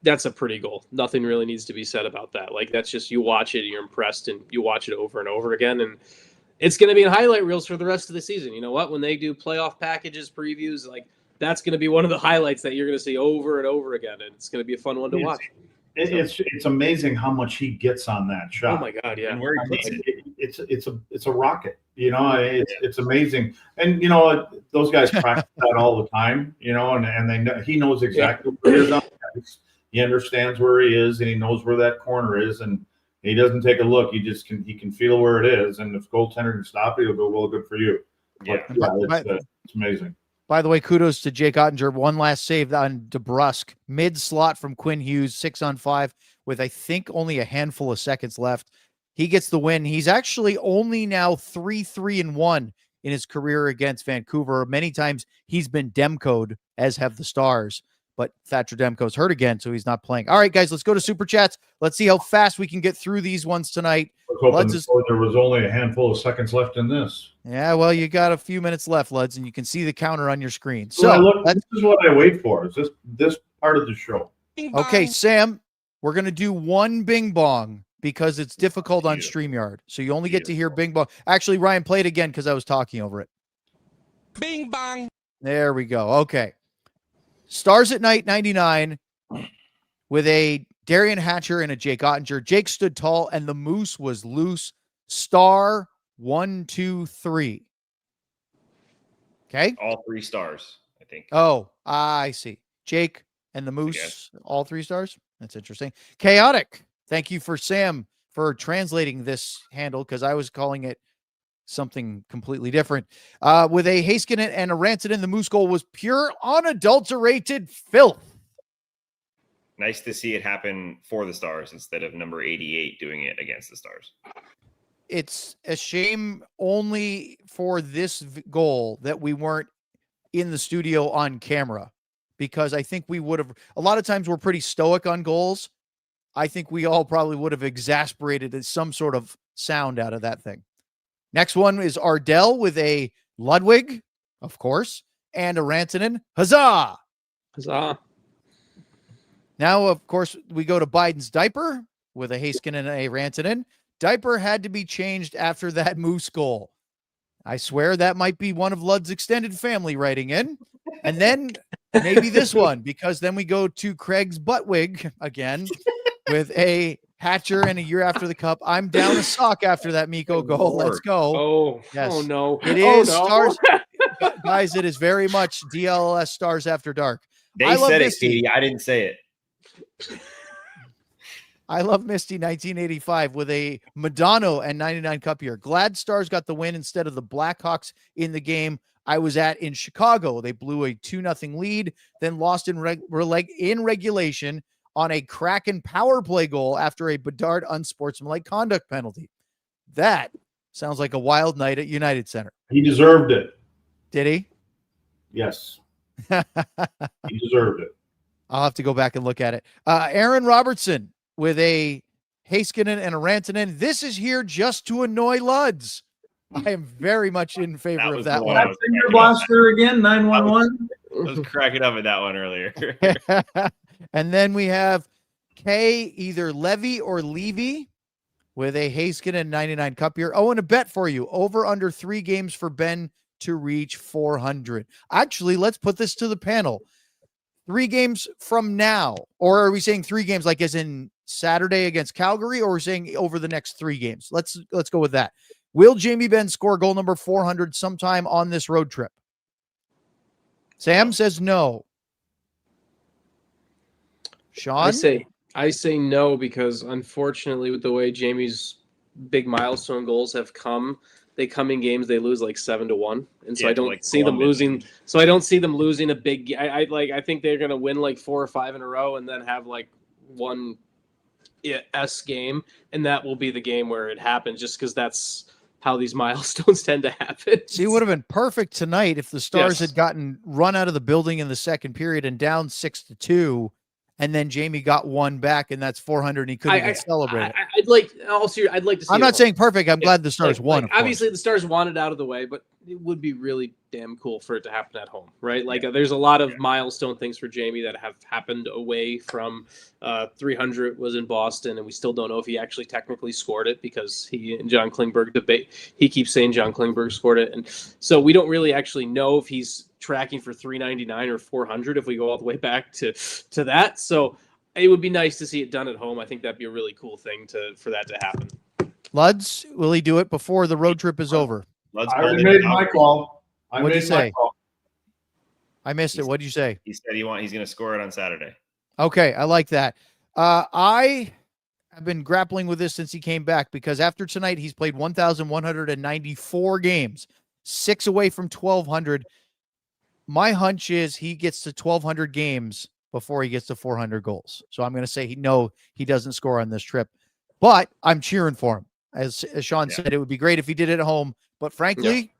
that's a pretty goal. Nothing really needs to be said about that. Like that's just, you watch it, you're impressed, and you watch it over and over again. And it's going to be in highlight reels for the rest of the season. You know what? When they do playoff packages, previews, like that's going to be one of the highlights that you're going to see over and over again. And it's going to be a fun one to watch. It's amazing how much he gets on that shot. Oh my God. Yeah. And where he puts it. It's a rocket, it's amazing. And, those guys practice that all the time, and they know, he knows exactly where he is on the ice. He understands where he is and he knows where that corner is. And he doesn't take a look. He can feel where it is. And if goaltender can stop it, he'll go, well, good for you. Yeah. It's amazing. By the way, kudos to Jake Oettinger. One last save on DeBrusque. Mid-slot from Quinn Hughes, 6-on-5, with I think only a handful of seconds left. He gets the win. He's actually only now 3-3-1 in his career against Vancouver. Many times he's been Demco'd, as have the Stars. But Thatcher Demko's hurt again, so he's not playing. All right, guys, let's go to Super Chats. Let's see how fast we can get through these ones tonight. There was only a handful of seconds left in this. Yeah, well, you got a few minutes left, Luds, and you can see the counter on your screen. So this is what I wait for. Is this part of the show? Okay, Sam, we're going to do one bing bong because it's difficult on StreamYard. So you only get to hear bing bong. Actually, Ryan, play it again because I was talking over it. Bing bong. There we go. Okay. Stars at Night 99 with a Darian Hatcher and a Jake Oettinger. Jake stood tall and the Moose was loose. Star 1, 2, 3. Okay. All 3 stars, I think. Oh, I see. Jake and the Moose, all 3 stars. That's interesting. Chaotic. Thank you for Sam for translating this handle because I was calling it something completely different. With a Heiskanen and a Rantanen, the Moose goal was pure unadulterated filth. Nice to see it happen for the Stars instead of number 88 doing it against the Stars. It's a shame only for this goal that we weren't in the studio on camera, because I think we would have, a lot of times we're pretty stoic on goals. I think we all probably would have exasperated some sort of sound out of that thing. Next one is Ardell with a Ludwig, of course, and a Rantanen. Huzzah! Huzzah. Now, of course, we go to Biden's diaper with a Haskin and a Rantanen. Diaper had to be changed after that Moose goal. I swear that might be one of Lud's extended family writing in. And then maybe this one, because then we go to Craig's buttwig again with a Hatcher and a year after the cup. I'm down a sock after that Mikko goal. Let's go. Oh, yes. Oh no. It is no. Stars. Guys, it is very much DLLS Stars After Dark. They said it, Katie. I didn't say it. I love Misty 1985 with a Madonna and 99 cup year. Glad Stars got the win instead of the Blackhawks in the game I was at in Chicago. They blew a 2-0 lead, then lost in regulation on a Kraken power play goal after a Bedard unsportsmanlike conduct penalty. That sounds like a wild night at United Center. He deserved it. Did he? Yes. He deserved it. I'll have to go back and look at it. Aaron Robertson with a Heiskanen and a Rantanen. This is here just to annoy Luds. I am very much in favor of that one. That finger blaster again, 911. I was cracking up at that one earlier. And then we have K, either Levy or Levy, with a Heiskanen 99 cup year. Oh, and a bet for you. Over under 3 games for Ben to reach 400. Actually, let's put this to the panel. 3 games from now, or are we saying 3 games like as in Saturday against Calgary, or are we saying over the next 3 games? Let's go with that. Will Jamie Benn score goal number 400 sometime on this road trip? Sam says no. Sean? I say no, because unfortunately with the way Jamie's big milestone goals have come, they come in games they lose like 7-1, and so I don't see them losing. So I don't see them losing a big. I think they're gonna win like 4 or 5 in a row, and then have like one S game, and that will be the game where it happens. Just because that's how these milestones tend to happen. See, it would have been perfect tonight if the Stars had gotten run out of the building in the second period and down 6-2. And then Jamie got one back, and that's 400, and he couldn't even celebrate it. I'd like to see I'm not saying perfect. I'm glad the Stars won. Obviously, the Stars want it out of the way, but it would be really damn cool for it to happen at home, right? Like, there's a lot of milestone things for Jamie that have happened away from 300 was in Boston, and we still don't know if he actually technically scored it, because he and John Klingberg debate. He keeps saying John Klingberg scored it, and so we don't really actually know if he's tracking for 399 or 400 if we go all the way back to that. So it would be nice to see it done at home. I think that'd be a really cool thing for that to happen. Luds, will he do it before the road trip is over? I already made my call. What'd you say? I missed it. What'd you say? He said he's going to score it on Saturday. Okay, I like that. I have been grappling with this since he came back, because after tonight he's played 1,194 games, 6 away from 1,200. My hunch is he gets to 1,200 games before he gets to 400 goals. So I'm going to say he doesn't score on this trip, but I'm cheering for him. As Sean said, it would be great if he did it at home, but frankly,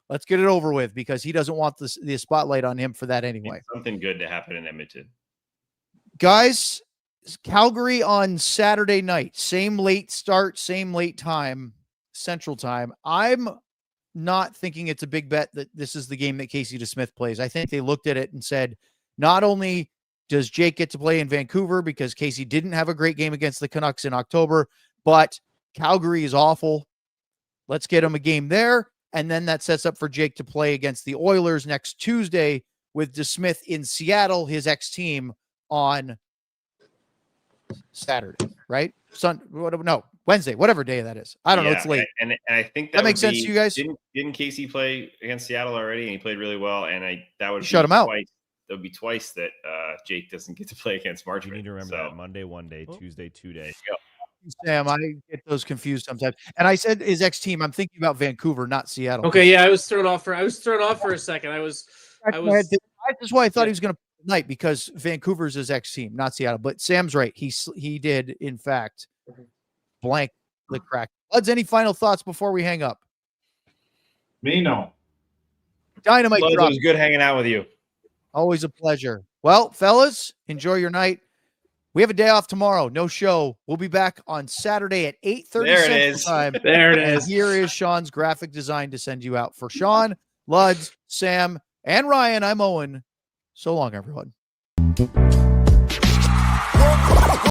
let's get it over with, because he doesn't want the spotlight on him for that anyway. It's something good to happen in Edmonton. Guys, Calgary on Saturday night, same late start, same late time, Central Time. I'm not thinking it's a big bet that this is the game that Casey DeSmith plays. I think they looked at it and said, not only does Jake get to play in Vancouver because Casey didn't have a great game against the Canucks in October, but Calgary is awful. Let's get him a game there. And then that sets up for Jake to play against the Oilers next Tuesday with DeSmith in Seattle, his ex-team, on Saturday, right? Wednesday, whatever day that is. I don't know. It's late. And I think that makes sense to you guys. Didn't Casey play against Seattle already? And he played really well. And that would shut him out. That would be twice that Jake doesn't get to play against Marchment. You need to remember that Monday 1 day, Tuesday 2 days. Sam, I get those confused sometimes. And I said his ex-team. I'm thinking about Vancouver, not Seattle. Okay, yeah, I was thrown off for a second. That's why I thought he was going to play tonight, because Vancouver's his ex-team, not Seattle. But Sam's right. He did, in fact, blank the crack. Luds, any final thoughts before we hang up? Me, no. Dynamite Luds, drop. it was good hanging out with you. Always a pleasure. Well, fellas, enjoy your night. We have a day off tomorrow. No show. We'll be back on Saturday at 8:30 There it Central is. Time. There it And is. here is Sean's graphic design to send you out. For Sean, Luds, Sam, and Ryan, I'm Owen. So long, everyone.